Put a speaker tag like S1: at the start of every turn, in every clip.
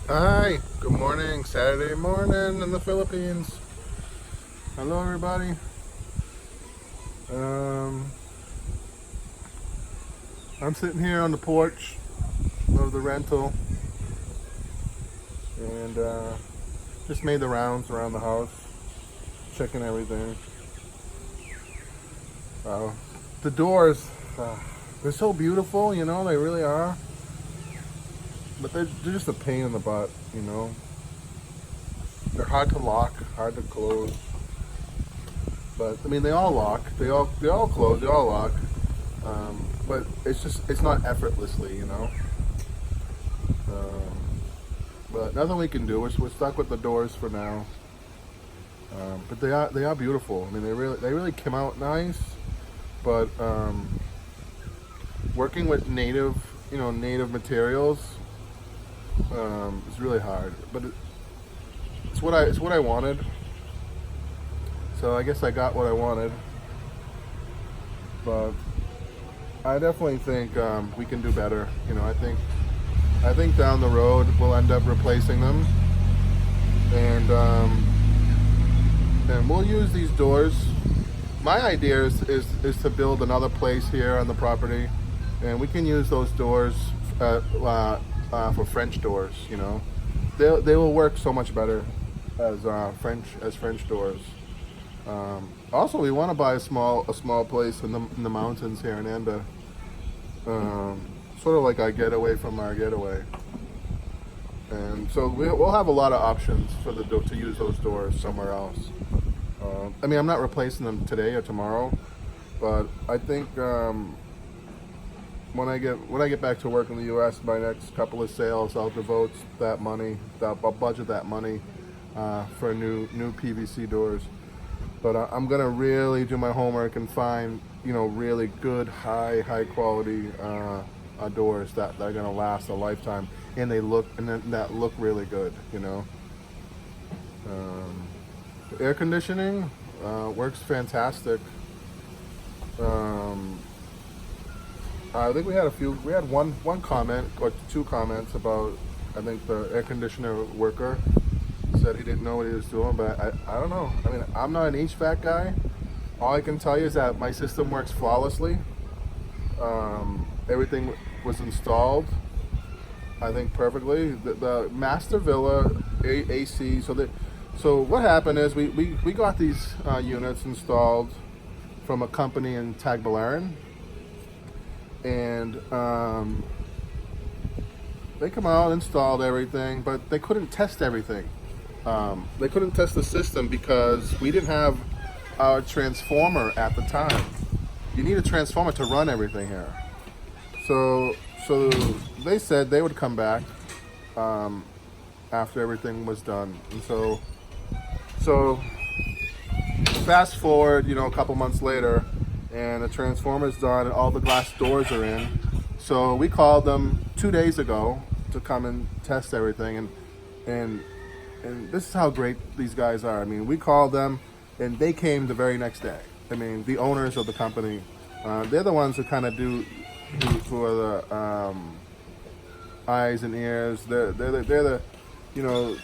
S1: Hi, good morning, Saturday morning in the Philippines. Hello, everybody. Um, I'm sitting here on the porch of the rental and just made the rounds around the house, checking everything. Uh, the doors, they're so beautiful, they really are, but they're just a pain in the butt. They're hard to lock, hard to close, but I mean, they all lock, they all close, they all lock. But it's not effortlessly. Um, but nothing we can do. We're stuck with the doors for now. But they are beautiful. I mean, they really came out nice. But working with native materials is really hard. But it's what I wanted. So I guess I got what I wanted. But I definitely think we can do better. I think down the road we'll end up replacing them, and we'll use these doors. My idea is to build another place here on the property, and we can use those doors for French doors. They will work so much better as French doors. Also, we want to buy a small place in the mountains here in Anda, um, sort of like our getaway from our getaway. And so we'll have a lot of options to use those doors somewhere else. I mean, I'm not replacing them today or tomorrow, but I think when I get back to work in the U.S., my next couple of sales, I'll devote that money. I'll budget that money for new PVC doors. But I'm gonna really do my homework and find really good high quality doors that are gonna last a lifetime, and that look really good. Um, the air conditioning works fantastic. Um, I think we had one comment or two comments about, I think, the air conditioner worker said he didn't know what he was doing, but I don't know. I mean, I'm not an HVAC guy. All I can tell you is that my system works flawlessly. Everything was installed, I think, perfectly. The Master Villa AC. So what happened is we got these units installed from a company in Tagbilaran, and they come out, installed everything, but they couldn't test everything. They couldn't test the system because we didn't have our transformer at the time. You need a transformer to run everything here. So they said they would come back after everything was done. And so fast forward, a couple months later, and the transformer's done, and all the glass doors are in. So we called them 2 days ago to come and test everything, and this is how great these guys are. I mean, we called them, and they came the very next day. I mean, the owners of the company, they're the ones who kind of do for the eyes and ears. They're the, you know,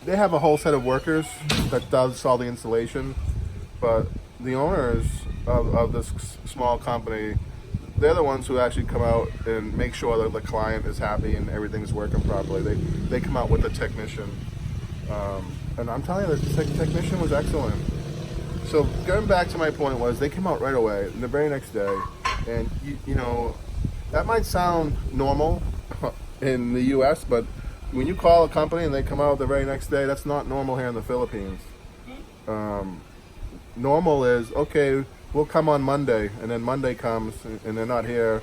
S1: they have a whole set of workers that does all the installation, but the owners of this small company, they're the ones who actually come out and make sure that the client is happy and everything's working properly. They come out with the technician, and I'm telling you, the technician was excellent. So going back to my point was, they came out right away, the very next day, and that might sound normal in the U.S., but when you call a company and they come out the very next day, that's not normal here in the Philippines. Normal is, okay, we'll come on Monday, and then Monday comes and they're not here.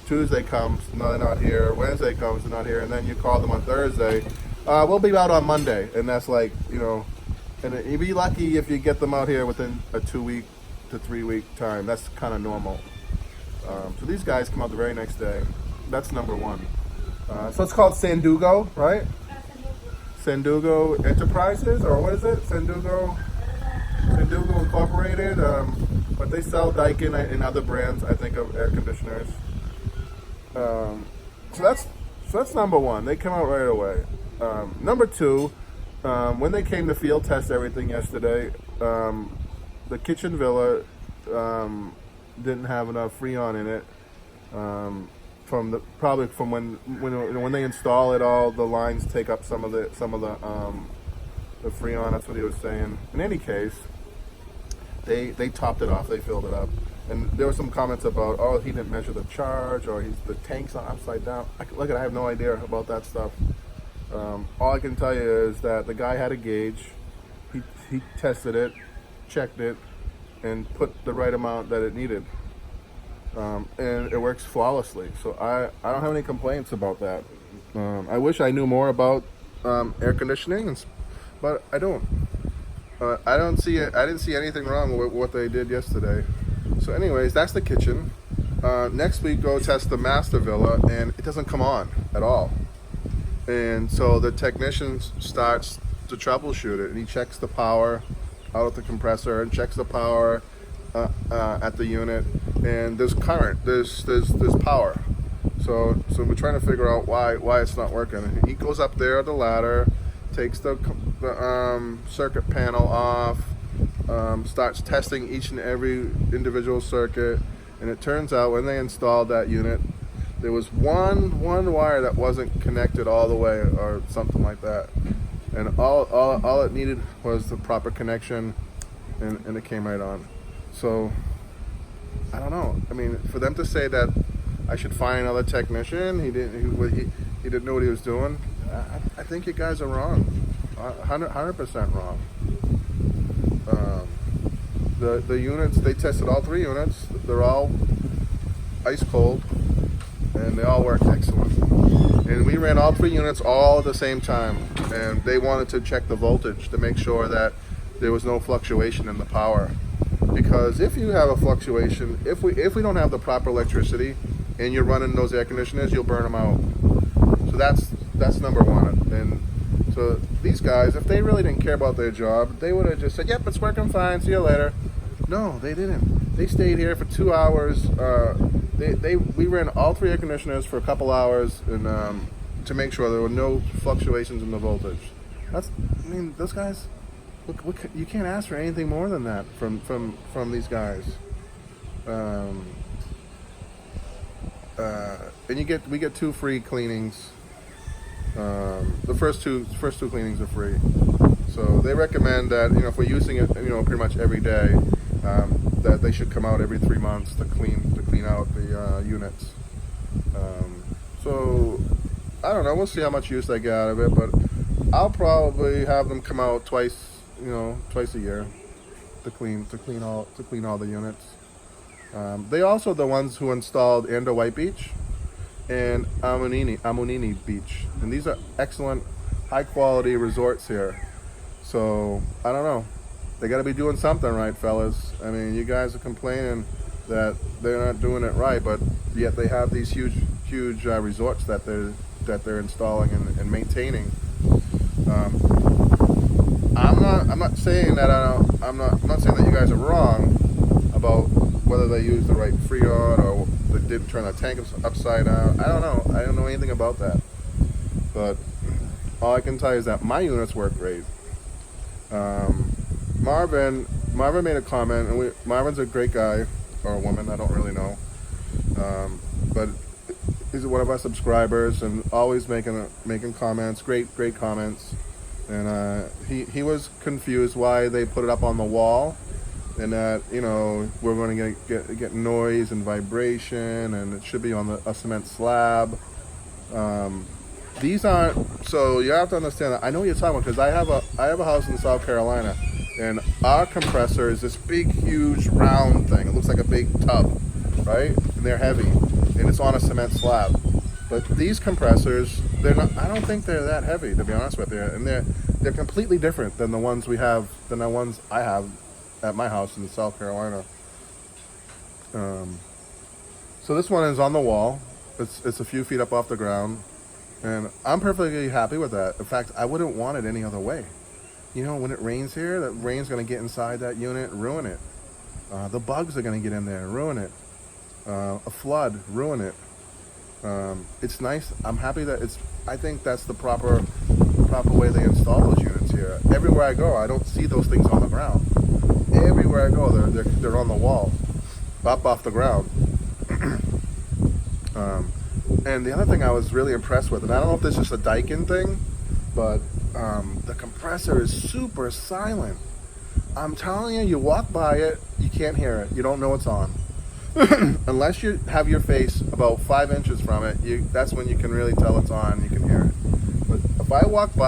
S1: Tuesday comes, no, they're not here. Wednesday comes, they're not here, and then you call them on Thursday. We'll be out on Monday, and that's like, and you'd be lucky if you get them out here within a 2 week to 3 week time. That's kind of normal. So these guys come out the very next day. That's number one. So it's called Sandugo, right? Sandugo Enterprises, or what is it? Sandugo Incorporated. But they sell Daikin and other brands, I think, of air conditioners. So that's So that's number one. They come out right away. Number two, when they came to field test everything yesterday, the kitchen villa didn't have enough Freon in it. Probably from when they install it, all the lines take up some of the Freon. That's what he was saying. In any case, they topped it off. They filled it up. And there were some comments about, oh, he didn't measure the charge, or the tank's on upside down. I have no idea about that stuff. All I can tell you is that the guy had a gauge. He tested it, checked it, and put the right amount that it needed. And it works flawlessly. So I don't have any complaints about that. I wish I knew more about air conditioning, but I don't. I didn't see anything wrong with what they did yesterday. So anyways, that's the kitchen. Next week, go test the master villa, and it doesn't come on at all. And so the technician starts to troubleshoot it, and he checks the power out of the compressor and checks the power at the unit, and there's current, there's power. So we're trying to figure out why it's not working. He goes up there at the ladder, takes the circuit panel off, starts testing each and every individual circuit, and it turns out when they installed that unit, there was one wire that wasn't connected all the way, or something like that, and all it needed was the proper connection, and it came right on. So I don't know. I mean, for them to say that I should find another technician, he didn't know what he was doing. I think you guys are wrong, 100% wrong. The units, they tested all 3 units. They're all ice cold, and they all work excellent. And we ran all 3 units all at the same time, and they wanted to check the voltage to make sure that there was no fluctuation in the power. Because if you have a fluctuation, if we don't have the proper electricity, and you're running those air conditioners, you'll burn them out. So that's number one. And so these guys, if they really didn't care about their job, they would have just said, "Yep, it's working fine. See you later." No, they didn't. They stayed here for 2 hours. We ran all 3 air conditioners for a couple hours, and to make sure there were no fluctuations in the voltage. Those guys. Look, you can't ask for anything more than that from these guys. And we get 2 free cleanings. The first two cleanings are free. So they recommend that, if we're using it, pretty much every day, that they should come out every 3 months to clean out the units. So I don't know. We'll see how much use I get out of it, but I'll probably have them come out twice a year to clean all the units. They also the ones who installed Ando White Beach and Amunini Beach, and these are excellent, high quality resorts here. So I don't know. They got to be doing something right, fellas. I mean, you guys are complaining that they're not doing it right, but yet they have these huge resorts that they're installing and maintaining. I'm not saying that I'm not saying that you guys are wrong about whether they use the right Freon or they didn't turn the tank upside down. I don't know. I don't know anything about that. But all I can tell you is that my units work great. Marvin made a comment, and Marvin's a great guy, or a woman, I don't really know. But he's one of our subscribers and always making comments, great comments. And he was confused why they put it up on the wall, and that we're going to get noise and vibration, and it should be on a cement slab. These aren't. So you have to understand that I know what you're talking about, because I have a house in South Carolina, and our compressor is this big, huge, round thing. It looks like a big tub, right? And they're heavy, and it's on a cement slab. But these compressors, they're not. I don't think they're that heavy, to be honest with you, and they're completely different than the ones I have at my house in South Carolina. So this one is on the wall. It's a few feet up off the ground, and I'm perfectly happy with that. In fact, I wouldn't want it any other way. When it rains here, that rain's going to get inside that unit and ruin it. The bugs are going to get in there and ruin it. A flood, ruin it. It's nice. I'm happy that it's. I think that's the proper way they install those units here. Everywhere I go, I don't see those things on the ground. Everywhere I go, they're on the wall, up off the ground. And the other thing I was really impressed with, and I don't know if this is just a Daikin thing, but the compressor is super silent. I'm telling you, you walk by it, you can't hear it. You don't know it's on. Unless you have your face about 5 inches from it, that's when you can really tell it's on, you can hear it. But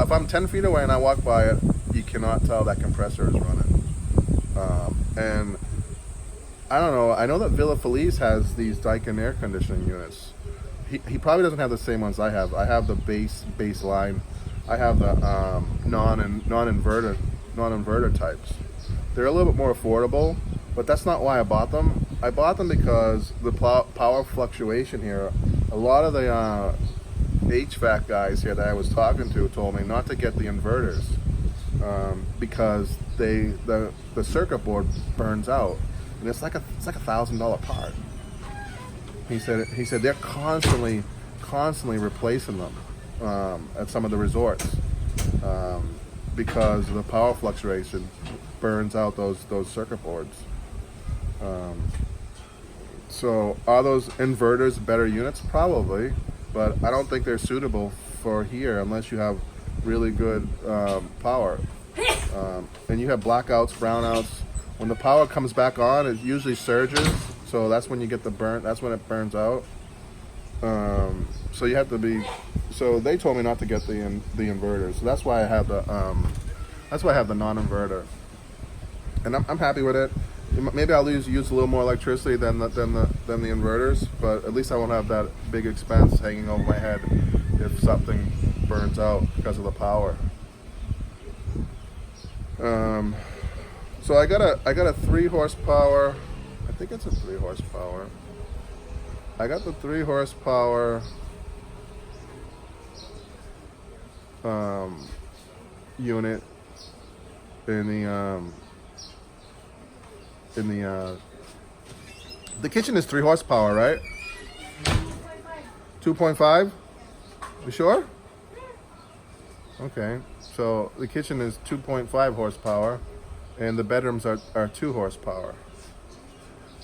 S1: if I'm 10 feet away and I walk by it, you cannot tell that compressor is running. And I don't know, I know that Villa Feliz has these Daikin air conditioning units. He probably doesn't have the same ones I have. I have the base line. I have the non-inverter types. They're a little bit more affordable, but that's not why I bought them. I bought them because the power fluctuation here. A lot of the HVAC guys here that I was talking to told me not to get the inverters because the circuit board burns out, and it's like a $1,000 part. He said they're constantly replacing them at some of the resorts because the power fluctuation burns out those circuit boards. So are those inverters better units? Probably, but I don't think they're suitable for here unless you have really good power. And you have blackouts, brownouts. When the power comes back on, it usually surges. So that's when you get the burn. That's when it burns out. So you have to be. So they told me not to get the inverters. So that's why I have the. That's why I have the non-inverter. And I'm happy with it. Maybe I'll use a little more electricity than the inverters, but at least I won't have that big expense hanging over my head if something burns out because of the power. So I got a 3 horsepower. I think it's a 3 horsepower. I got the 3 horsepower unit in the kitchen is 3 horsepower, right? 2.5. You sure? Okay, so the kitchen is 2.5 horsepower, and the bedrooms are 2 horsepower.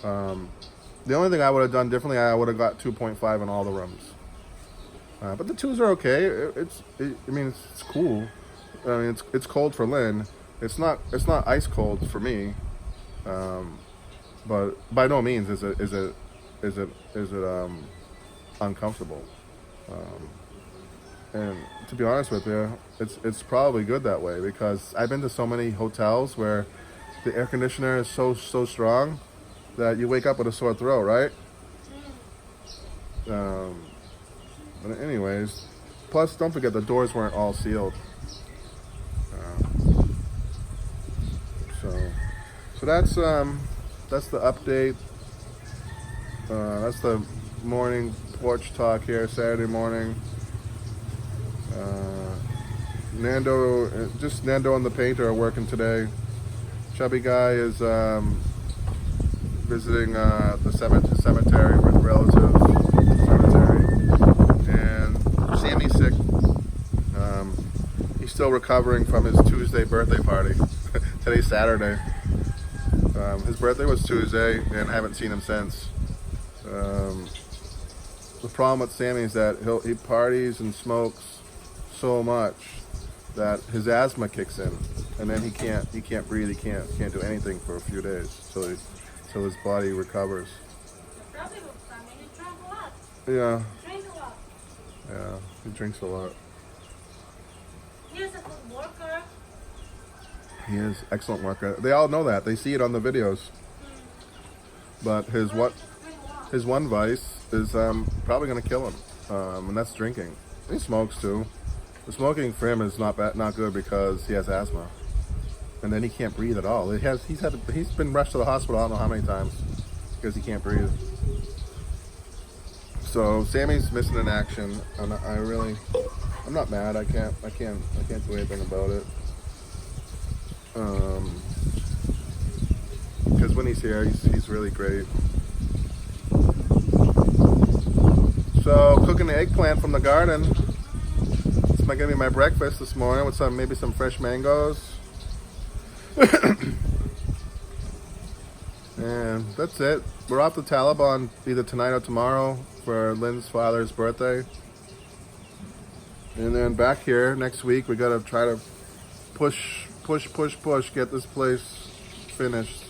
S1: The only thing I would have done differently, I would have got 2.5 in all the rooms. But the 2s are okay. It's cool. I mean, it's cold for Lynn. It's not ice cold for me. But by no means is it uncomfortable. And to be honest with you, it's probably good that way because I've been to so many hotels where the air conditioner is so strong that you wake up with a sore throat, right? But anyways, plus don't forget the doors weren't all sealed. So that's the update. That's the morning porch talk here, Saturday morning. Nando and the painter are working today. Chubby guy is visiting the cemetery with relatives. And Sammy's sick. He's still recovering from his Tuesday birthday party. Today's Saturday. His birthday was Tuesday, and I haven't seen him since. The problem with Sammy is that he parties and smokes so much that his asthma kicks in, and then he can't breathe. He can't do anything for a few days till his body recovers.
S2: Probably with Sammy. He drank a lot.
S1: Yeah.
S2: Drink a lot.
S1: Yeah, he drinks a lot.
S2: He is a good worker.
S1: He is excellent worker. They all know that. They see it on the videos. But his one vice is probably going to kill him, and that's drinking. He smokes too. The smoking for him is not good because he has asthma, and then he can't breathe at all. He's been rushed to the hospital I don't know how many times because he can't breathe. So Sammy's missing in action, and I'm not mad. I can't do anything about it. Because when he's here, he's really great. So cooking the eggplant from the garden. It's gonna be my breakfast this morning with maybe some fresh mangoes. And that's it. We're off to Taliban either tonight or tomorrow for Lynn's father's birthday. And then back here next week, we gotta try to push, get this place finished.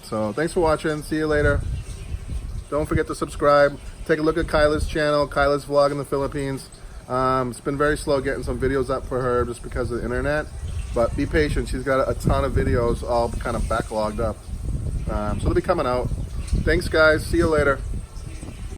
S1: So thanks for watching. See you later. Don't forget to subscribe. Take a look at Kyla's channel, Kyla's Vlog in the Philippines. It's been very slow getting some videos up for her just because of the internet. But be patient. She's got a ton of videos all kind of backlogged up. So they'll be coming out. Thanks, guys. See you later.